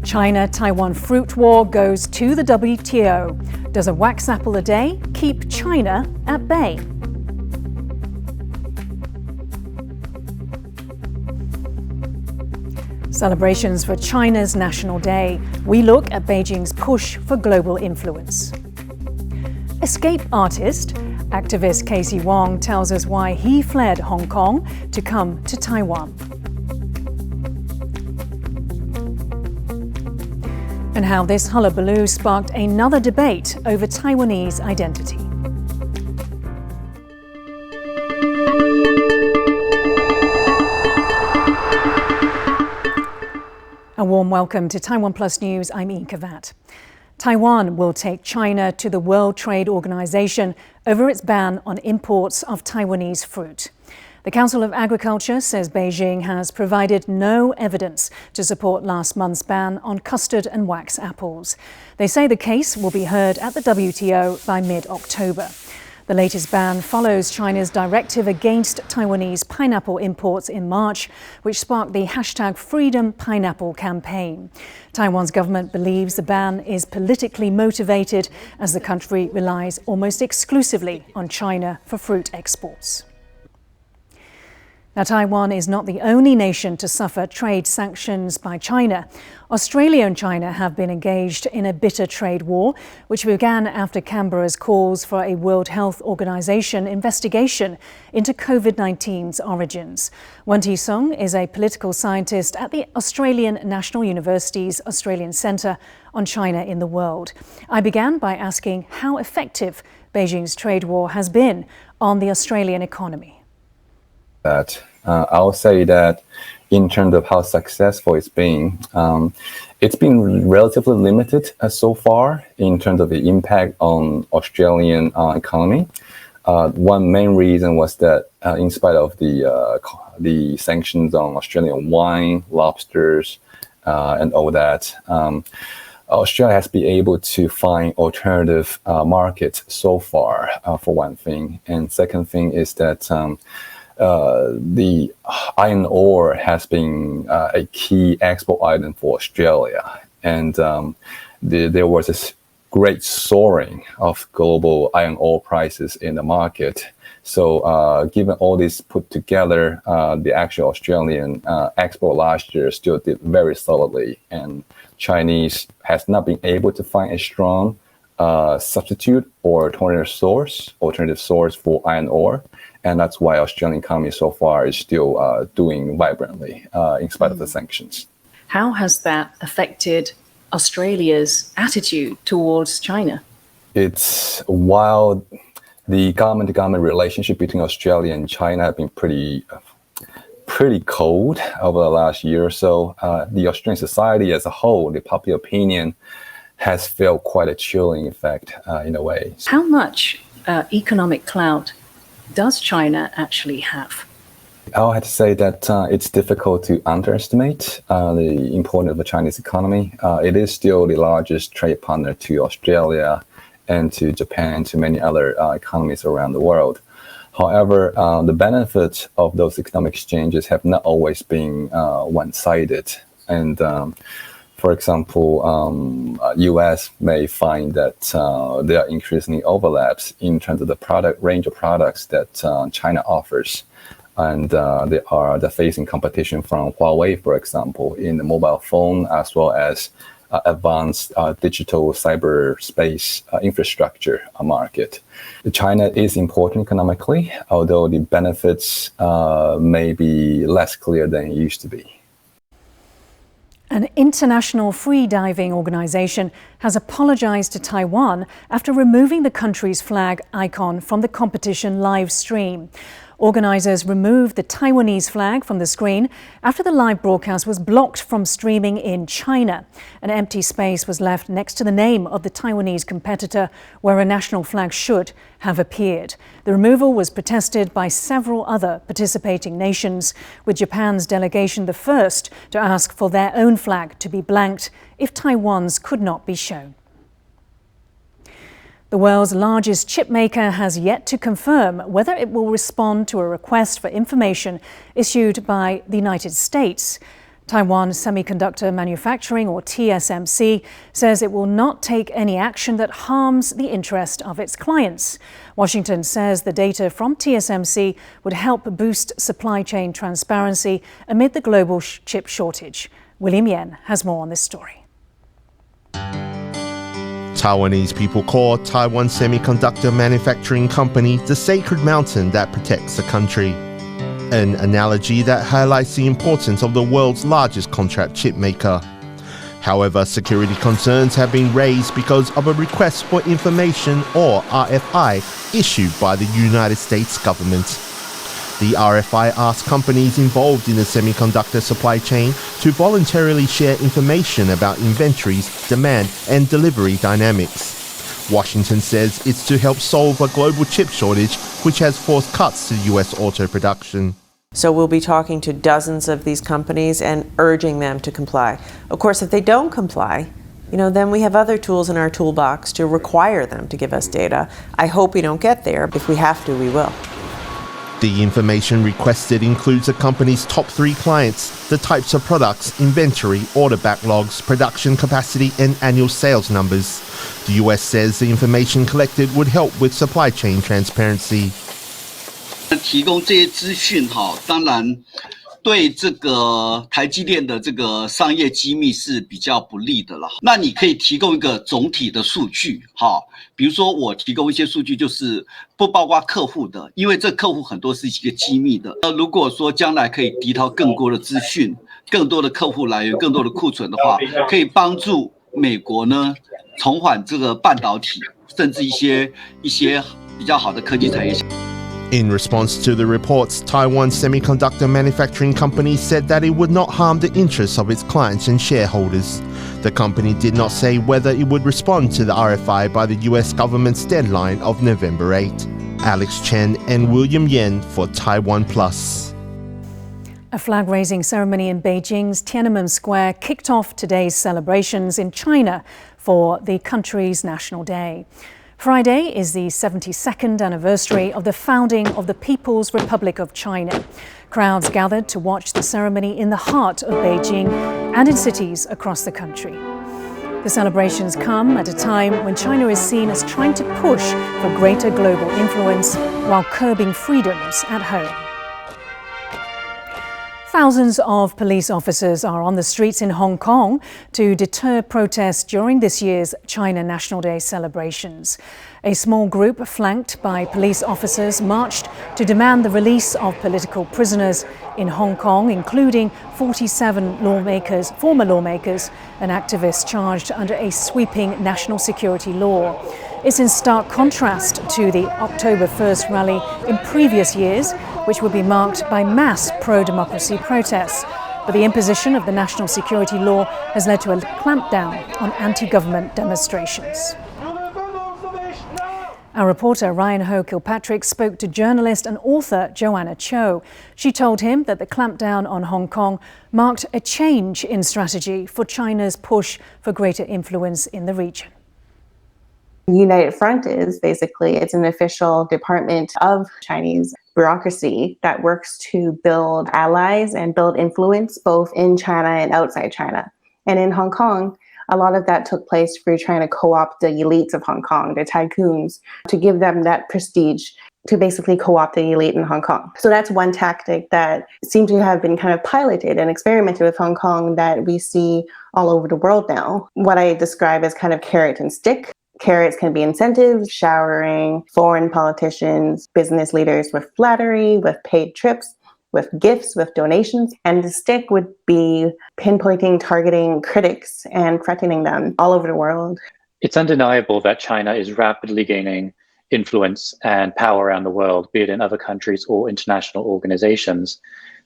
China-Taiwan fruit war goes to the WTO. Does a wax apple a day keep China at bay? Celebrations for China's National Day. We look at Beijing's push for global influence. Escape artist, activist Casey Wong tells us why he fled Hong Kong to come to Taiwan. And how this hullabaloo sparked another debate over Taiwanese identity. A warm welcome to TaiwanPlus News. I'm Yin Khvat. Taiwan will take China to the World Trade Organization over its ban on imports of Taiwanese fruit. The Council of Agriculture says Beijing has provided no evidence to support last month's ban on custard and wax apples. They say the case will be heard at the WTO by mid-October. The latest ban follows China's directive against Taiwanese pineapple imports in March, which sparked the #FreedomPineapple campaign. Taiwan's government believes the ban is politically motivated as the country relies almost exclusively on China for fruit exports. Now, Taiwan is not the only nation to suffer trade sanctions by China. Australia and China have been engaged in a bitter trade war, which began after Canberra's calls for a World Health Organization investigation into COVID-19's origins. Wen Song is a political scientist at the Australian National University's Australian Centre on China in the World. I began by asking how effective Beijing's trade war has been on the Australian economy. I'll say that in terms of how successful it's been relatively limited so far in terms of the impact on Australian economy. One main reason was that in spite of the sanctions on Australian wine, lobsters, and all that, Australia has been able to find alternative markets so far, for one thing. And second thing is that the iron ore has been a key export item for Australia, and there was this great soaring of global iron ore prices in the market. So given all this put together, the actual Australian export last year still did very solidly, and Chinese has not been able to find a strong substitute or alternative source for iron ore. And that's why Australian economy so far is still doing vibrantly in spite of the sanctions. How has that affected Australia's attitude towards China? It's while the government-to-government relationship between Australia and China have been pretty cold over the last year or so, the Australian society as a whole, the popular opinion, has felt quite a chilling effect in a way. How much economic clout does China actually have? I'll have to say that it's difficult to underestimate the importance of the Chinese economy. It is still the largest trade partner to Australia and to Japan and to many other economies around the world. However, the benefits of those economic exchanges have not always been one-sided. And for example, U.S. may find that there are increasingly overlaps in terms of the range of products that China offers. And they're facing competition from Huawei, for example, in the mobile phone, as well as advanced digital cyberspace infrastructure market. China is important economically, although the benefits may be less clear than it used to be. An international freediving organization has apologized to Taiwan after removing the country's flag icon from the competition live stream. Organizers removed the Taiwanese flag from the screen after the live broadcast was blocked from streaming in China. An empty space was left next to the name of the Taiwanese competitor, where a national flag should have appeared. The removal was protested by several other participating nations, with Japan's delegation the first to ask for their own flag to be blanked if Taiwan's could not be shown. The world's largest chip maker has yet to confirm whether it will respond to a request for information issued by the United States. Taiwan Semiconductor Manufacturing, or TSMC, says it will not take any action that harms the interest of its clients. Washington says the data from TSMC would help boost supply chain transparency amid the global chip shortage. William Yen has more on this story. Taiwanese people call Taiwan Semiconductor Manufacturing Company the sacred mountain that protects the country. An analogy that highlights the importance of the world's largest contract chip maker. However, security concerns have been raised because of a request for information, or RFI, issued by the United States government. The RFI asks companies involved in the semiconductor supply chain to voluntarily share information about inventories, demand, and delivery dynamics. Washington says it's to help solve a global chip shortage, which has forced cuts to US auto production. So we'll be talking to dozens of these companies and urging them to comply. Of course, if they don't comply, then we have other tools in our toolbox to require them to give us data. I hope we don't get there. If we have to, we will. The information requested includes the company's top 3 clients, the types of products, inventory, order backlogs, production capacity, and annual sales numbers. The US says the information collected would help with supply chain transparency. 提供这些资讯当然对这个台积电的这个商业机密是比较不利的啦。那你可以提供一个总体的数据，比如说我提供一些数据，就是不包括客户的，因为这客户很多是一个机密的。如果说将来可以提到更多的资讯、更多的客户来源、更多的库存的话，可以帮助美国呢重返这个半导体，甚至一些比较好的科技产业。In response to the reports, Taiwan Semiconductor Manufacturing Company said that it would not harm the interests of its clients and shareholders. The company did not say whether it would respond to the RFI by the US government's deadline of November 8. Alex Chen and William Yen for TaiwanPlus. A flag-raising ceremony in Beijing's Tiananmen Square kicked off today's celebrations in China for the country's National Day. Friday is the 72nd anniversary of the founding of the People's Republic of China. Crowds gathered to watch the ceremony in the heart of Beijing and in cities across the country. The celebrations come at a time when China is seen as trying to push for greater global influence while curbing freedoms at home. Thousands of police officers are on the streets in Hong Kong to deter protests during this year's China National Day celebrations. A small group, flanked by police officers, marched to demand the release of political prisoners in Hong Kong, including 47 former lawmakers and activists charged under a sweeping national security law. It's in stark contrast to the October 1st rally in previous years, which would be marked by mass pro-democracy protests. But the imposition of the national security law has led to a clampdown on anti-government demonstrations. Our reporter Ryan Ho-Kilpatrick spoke to journalist and author Joanna Cho. She told him that the clampdown on Hong Kong marked a change in strategy for China's push for greater influence in the region. United Front is basically, it's an official department of Chinese bureaucracy that works to build allies and build influence both in China and outside China. And in Hong Kong, a lot of that took place through trying to co-opt the elites of Hong Kong, the tycoons, to give them that prestige to basically co-opt the elite in Hong Kong. So that's one tactic that seemed to have been kind of piloted and experimented with Hong Kong that we see all over the world now. What I describe as kind of carrot and stick. Carrots can be incentives, showering foreign politicians, business leaders with flattery, with paid trips, with gifts, with donations. And the stick would be pinpointing, targeting critics and threatening them all over the world. It's undeniable that China is rapidly gaining influence and power around the world, be it in other countries or international organizations.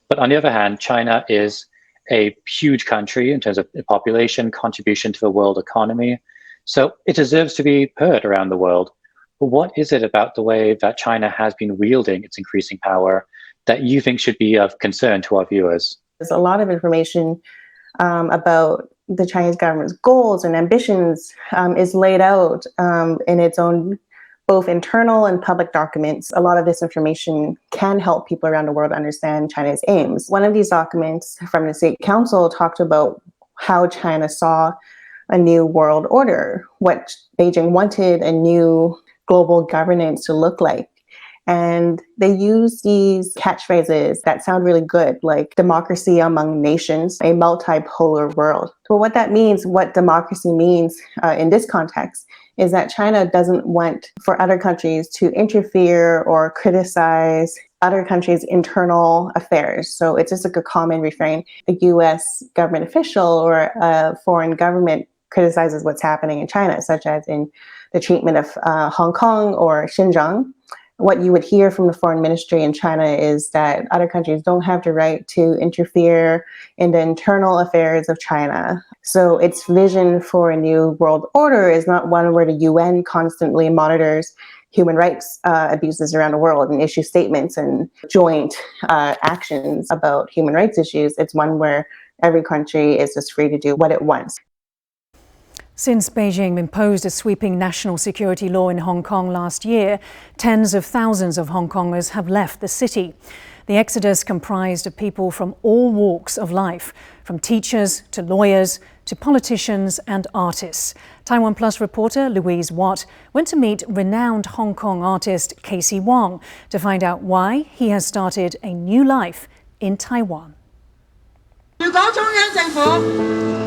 But on the other hand, China is a huge country in terms of population, contribution to the world economy. So it deserves to be heard around the world. But what is it about the way that China has been wielding its increasing power that you think should be of concern to our viewers? There's a lot of information about the Chinese government's goals and ambitions is laid out in its own both internal and public documents. A lot of this information can help people around the world understand China's aims. One of these documents from the State Council talked about how China saw a new world order, what Beijing wanted a new global governance to look like. And they use these catchphrases that sound really good, like democracy among nations, a multipolar world. So what that means, what democracy means in this context, is that China doesn't want for other countries to interfere or criticize other countries' internal affairs. So it's just like a common refrain. A US government official or a foreign government criticizes what's happening in China, such as in the treatment of Hong Kong or Xinjiang. What you would hear from the foreign ministry in China is that other countries don't have the right to interfere in the internal affairs of China. So its vision for a new world order is not one where the UN constantly monitors human rights abuses around the world and issues statements and joint actions about human rights issues. It's one where every country is just free to do what it wants. Since Beijing imposed a sweeping national security law in Hong Kong last year, tens of thousands of Hong Kongers have left the city. The exodus comprised of people from all walks of life, from teachers to lawyers to politicians and artists. TaiwanPlus reporter Louise Watt went to meet renowned Hong Kong artist Casey Wong to find out why he has started a new life in Taiwan. 如果中央政府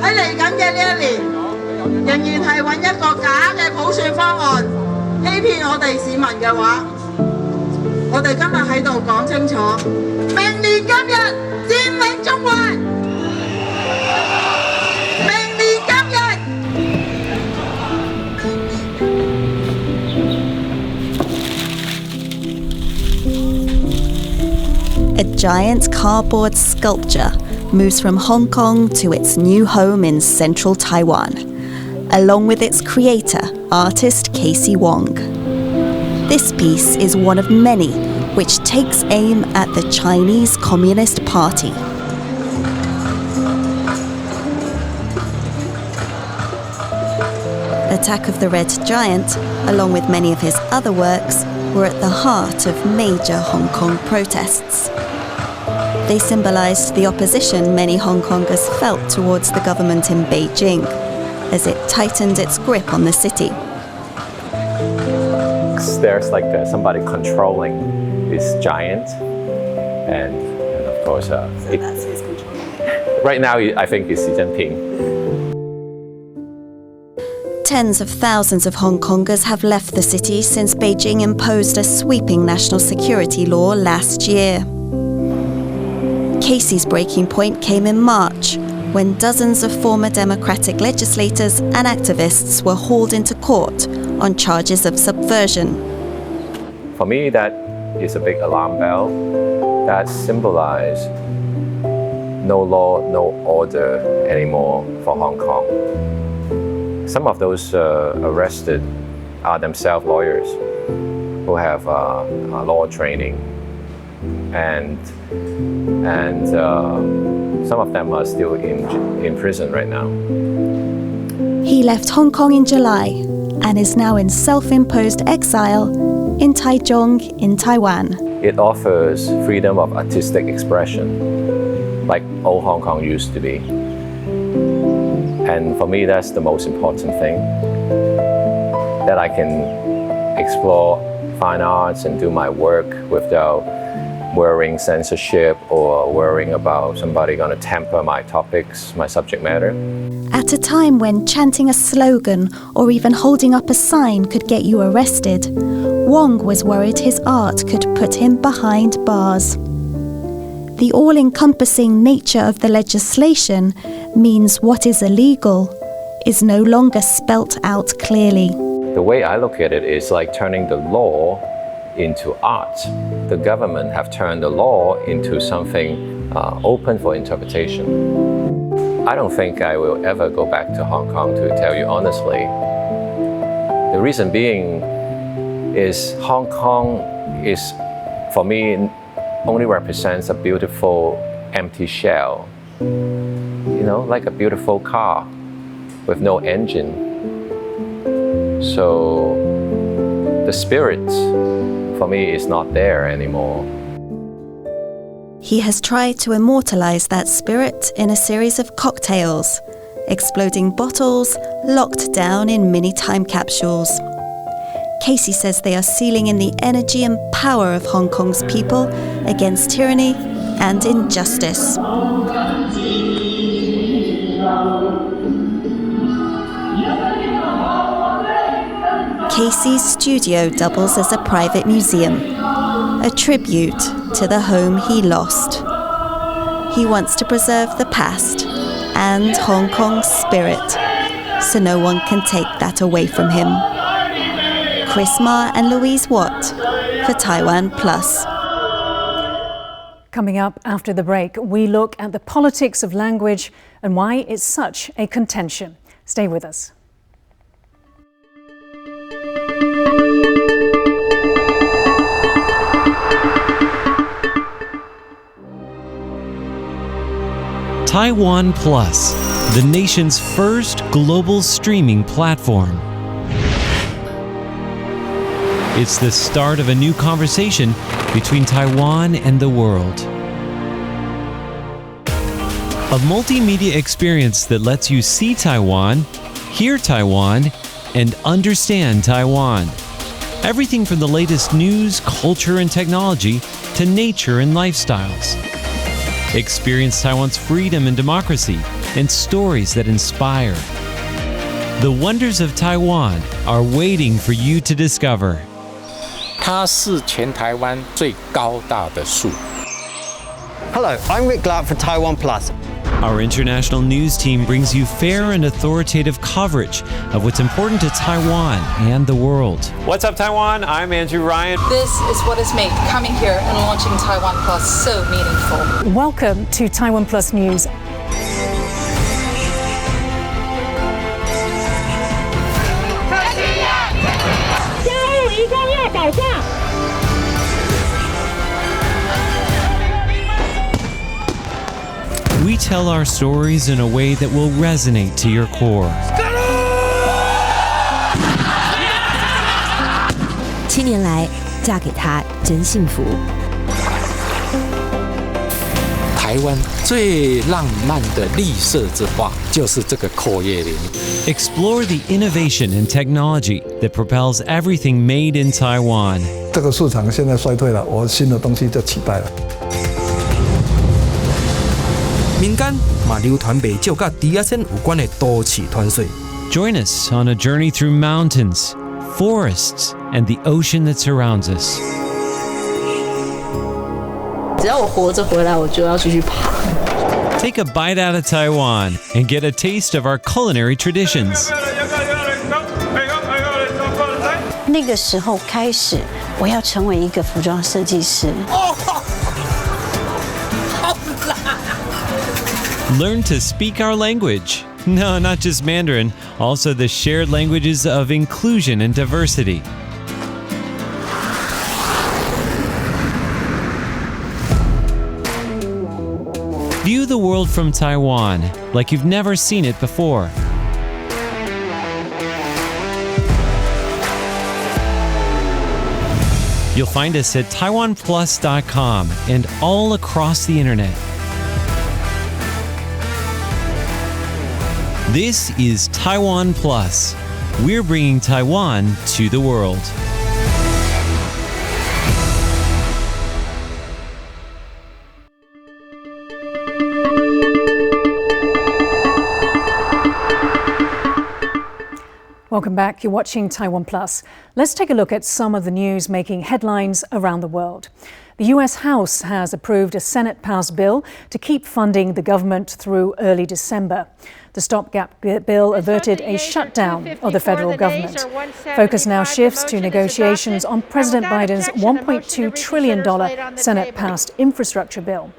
喺嚟緊嘅呢一年，仍然係揾一個假嘅普選方案，欺騙我哋市民嘅話，我哋今日喺度講清楚，明年今日佔領中環，明年今日。A giant cardboard sculpture moves from Hong Kong to its new home in central Taiwan, along with its creator, artist Casey Wong. This piece is one of many which takes aim at the Chinese Communist Party. Attack of the Red Giant, along with many of his other works, were at the heart of major Hong Kong protests. They symbolized the opposition many Hong Kongers felt towards the government in Beijing as it tightened its grip on the city. There's like somebody controlling this giant, and of course, that's his control. Right now I think it's Xi Jinping. Tens of thousands of Hong Kongers have left the city since Beijing imposed a sweeping national security law last year. Casey's breaking point came in March, when dozens of former democratic legislators and activists were hauled into court on charges of subversion. For me, that is a big alarm bell that symbolizes no law, no order anymore for Hong Kong. Some of those arrested are themselves lawyers who have law training, and some of them are still in prison right now. He left Hong Kong in July and is now in self-imposed exile in Taichung in Taiwan. It offers freedom of artistic expression, like old Hong Kong used to be. And for me, that's the most important thing, that I can explore fine arts and do my work without worrying censorship or worrying about somebody going to temper my topics, my subject matter. At a time when chanting a slogan or even holding up a sign could get you arrested, Wong was worried his art could put him behind bars. The all-encompassing nature of the legislation means what is illegal is no longer spelt out clearly. The way I look at it is like turning the law into art. The government have turned the law into something open for interpretation. I don't think I will ever go back to Hong Kong, to tell you honestly. The reason being is Hong Kong is, for me, only represents a beautiful empty shell. like a beautiful car with no engine. So the spirit for me is not there anymore. He has tried to immortalize that spirit in a series of cocktails, exploding bottles locked down in mini time capsules. Casey says they are sealing in the energy and power of Hong Kong's people against tyranny and injustice. Casey's studio doubles as a private museum, a tribute to the home he lost. He wants to preserve the past and Hong Kong's spirit, so no one can take that away from him. Chris Ma and Louise Watt for TaiwanPlus. Coming up after the break, we look at the politics of language and why it's such a contention. Stay with us. TaiwanPlus, the nation's first global streaming platform. It's the start of a new conversation between Taiwan and the world. A multimedia experience that lets you see Taiwan, hear Taiwan, and understand Taiwan. Everything from the latest news, culture, and technology to nature and lifestyles. Experience Taiwan's freedom and democracy and stories that inspire. The wonders of Taiwan are waiting for you to discover. 它是全台湾最高大的树。 Hello, I'm Yin Khvat for TaiwanPlus. Our international news team brings you fair and authoritative coverage of what's important to Taiwan and the world. What's up, Taiwan? I'm Andrew Ryan. This is what has made coming here and launching TaiwanPlus so meaningful. Welcome to TaiwanPlus News. We tell our stories in a way that will resonate to your core. 7年来，嫁给他真幸福。台湾最浪漫的绿色之花就是这个阔叶林。 Explore the innovation and technology that propels everything made in Taiwan. 这个市场现在衰退了，我新的东西就取代了。 民间嘛流传未少甲 TSMC 有关的都市传说。 Join us on a journey through mountains, forests, and the ocean that surrounds us. 只要我活着回来，我就要继续爬。 Take a bite out of Taiwan and get a taste of our culinary traditions. 那个时候开始，我要成为一个服装设计师。 Learn to speak our language. No, not just Mandarin, also the shared languages of inclusion and diversity. View the world from Taiwan like you've never seen it before. You'll find us at TaiwanPlus.com and all across the internet. This is TaiwanPlus. We're bringing Taiwan to the world. Welcome back. You're watching TaiwanPlus. Let's take a look at some of the news making headlines around the world. The US House has approved a Senate-passed bill to keep funding the government through early December. The Stopgap bill averted a shutdown of the federal government. Focus now shifts to negotiations on President Biden's $1.2 trillion Senate-passed infrastructure bill.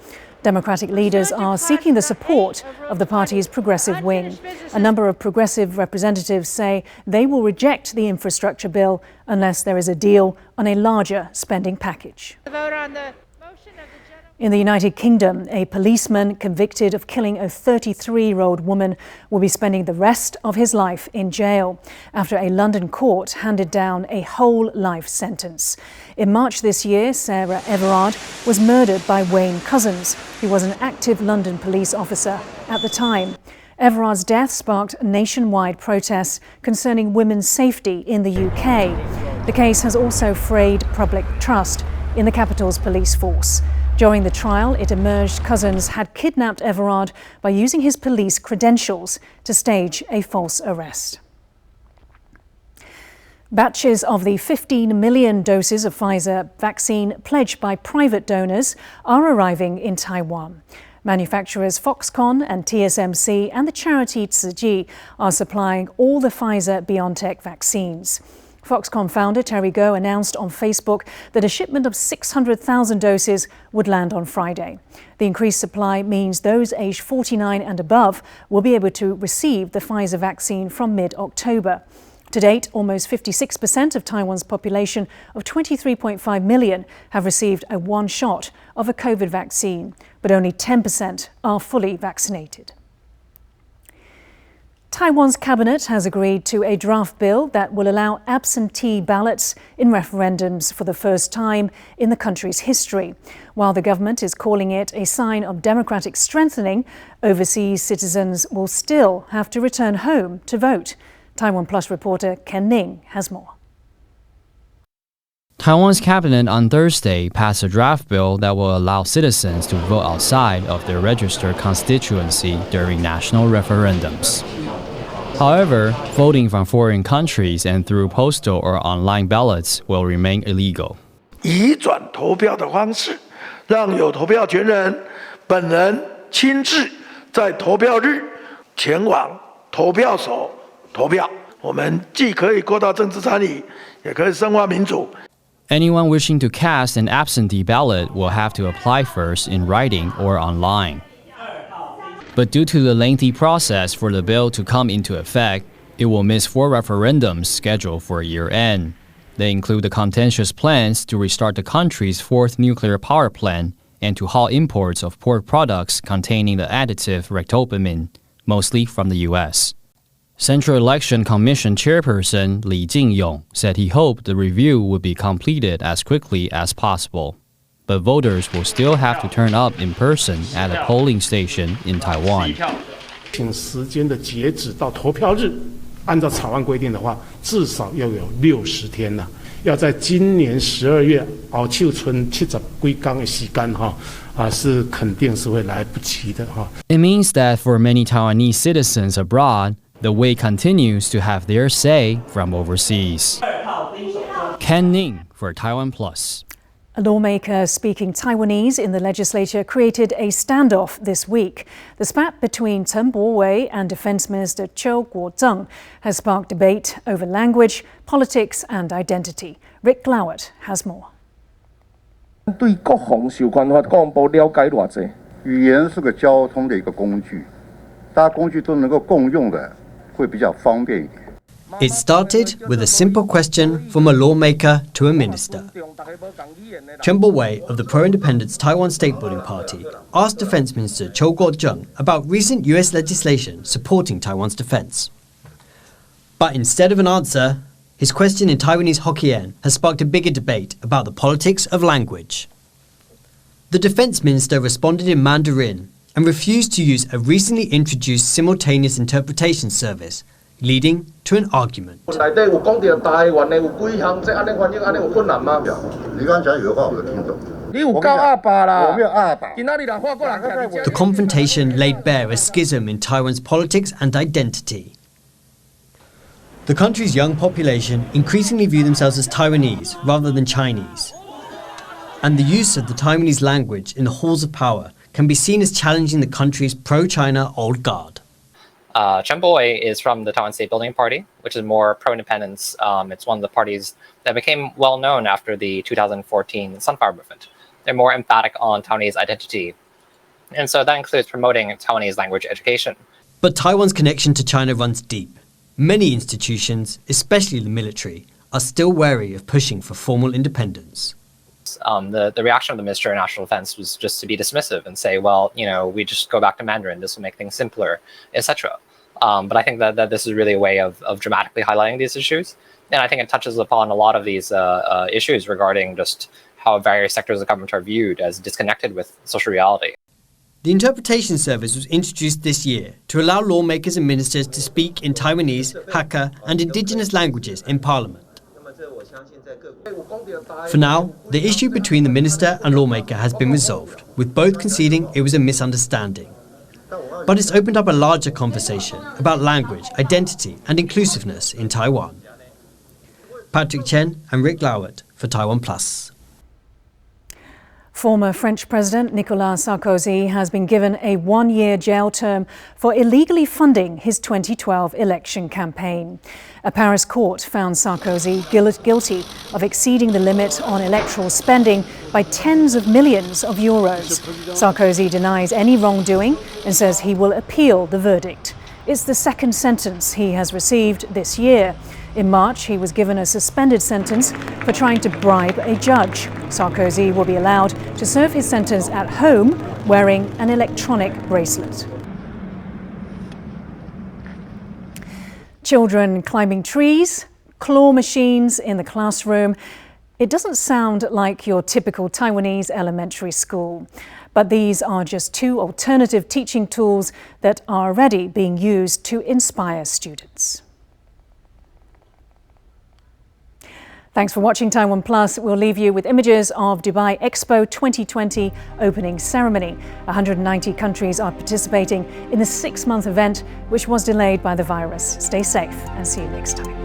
Democratic leaders are seeking the support of the party's progressive wing. A number of progressive representatives say they will reject the infrastructure bill unless there is a deal on a larger spending package. In the United Kingdom, a policeman convicted of killing a 33-year-old woman will be spending the rest of his life in jail after a London court handed down a whole life sentence. In March this year, Sarah Everard was murdered by Wayne Couzens, who was an active London police officer at the time. Everard's death sparked nationwide protests concerning women's safety in the UK. The case has also frayed public trust in the capital's police force. During the trial, it emerged Couzens had kidnapped Everard by using his police credentials to stage a false arrest. Batches of the 15 million doses of Pfizer vaccine pledged by private donors are arriving in Taiwan. Manufacturers Foxconn and TSMC and the charity Tzu Chi are supplying all the Pfizer-BioNTech vaccines. Foxconn founder Terry Gou announced on Facebook that a shipment of 600,000 doses would land on Friday. The increased supply means those aged 49 and above will be able to receive the Pfizer vaccine from mid-October. To date, almost 56% of Taiwan's population of 23.5 million have received one shot of a COVID vaccine, but only 10% are fully vaccinated. Taiwan's cabinet has agreed to a draft bill that will allow absentee ballots in referendums for the first time in the country's history. While the government is calling it a sign of democratic strengthening, overseas citizens will still have to return home to vote. TaiwanPlus reporter Ken Ning has more. Taiwan's cabinet on Thursday passed a draft bill that will allow citizens to vote outside of their registered constituency during national referendums. However, voting from foreign countries and through postal or online ballots will remain illegal. 移转投票的方式，让有投票权人本人亲自在投票日前往投票所投票。我们既可以扩大政治参与，也可以深化民主。 Anyone wishing to cast an absentee ballot will have to apply first in writing or online. But due to the lengthy process for the bill to come into effect, it will miss 4 referendums scheduled for year-end. They include the contentious plans to restart the country's 4th nuclear power plant and to halt imports of pork products containing the additive ractopamine, mostly from the U.S. Central Election Commission Chairperson Li Jingyong said he hoped the review would be completed as quickly as possible. But voters will still have to turn up in person at a polling station in Taiwan. 时间的截止到投票日，按照草案规定的话，至少要有60天了。要在今年12月熬秋春70几天的时间是肯定是会来不及的哈。 It means that for many Taiwanese citizens abroad, the wait continues to have their say from overseas. Ken Ning for TaiwanPlus. A lawmaker speaking Taiwanese in the legislature created a standoff this week. The spat between Chen Bo-wei and Defense Minister Chiu Kuo-zheng has sparked debate over language, politics and identity. Rick Glowett has more. 对各项有关法公布了解偌济？语言是个交通的一个工具，大家工具都能够共用的，会比较方便一点。 It started with a simple question from a lawmaker to a minister. Chen Bo-wei of the pro-independence Taiwan State Building Party asked Defense Minister Chiu Kuo-zheng about recent US legislation supporting Taiwan's defense. But instead of an answer, his question in Taiwanese Hokkien has sparked a bigger debate about the politics of language. The defense minister responded in Mandarin and refused to use a recently introduced simultaneous interpretation service, leading to an argument. The confrontation laid bare a schism in Taiwan's politics and identity. The country's young population increasingly view themselves as Taiwanese rather than Chinese. And the use of the Taiwanese language in the halls of power can be seen as challenging the country's pro-China old guard. Chen Bo-wei is from the Taiwan State Building Party, which is more pro-independence. It's one of the parties that became well known after the 2014 Sunflower Movement. They're more emphatic on Taiwanese identity. And so that includes promoting Taiwanese language education. But Taiwan's connection to China runs deep. Many institutions, especially the military, are still wary of pushing for formal independence. questions. The reaction of the Minister of National Defense was just to be dismissive and say, well, we just go back to Mandarin. This will make things simpler, etc. But I think that this is really a way of dramatically highlighting these issues. And I think it touches upon a lot of these issues regarding just how various sectors of government are viewed as disconnected with social reality. The interpretation service was introduced this year to allow lawmakers and ministers to speak in Taiwanese, Hakka, and indigenous languages in Parliament. For now, the issue between the minister and lawmaker has been resolved, with both conceding it was a misunderstanding. But it's opened up a larger conversation about language, identity, and inclusiveness in Taiwan. Patrick Chen and Rick Lowett for TaiwanPlus. Former French President Nicolas Sarkozy has been given a one-year jail term for illegally funding his 2012 election campaign. A Paris court found Sarkozy guilty of exceeding the limit on electoral spending by tens of millions of euros. Sarkozy denies any wrongdoing and says he will appeal the verdict. It's the second sentence he has received this year. In March, he was given a suspended sentence for trying to bribe a judge. Sarkozy will be allowed to serve his sentence at home wearing an electronic bracelet. Children climbing trees, claw machines in the classroom. It doesn't sound like your typical Taiwanese elementary school. But these are just two alternative teaching tools that are already being used to inspire students. Thanks for watching TaiwanPlus. We'll leave you with images of Dubai Expo 2020 opening ceremony. 190 countries are participating in the 6-month event, which was delayed by the virus. Stay safe and see you next time.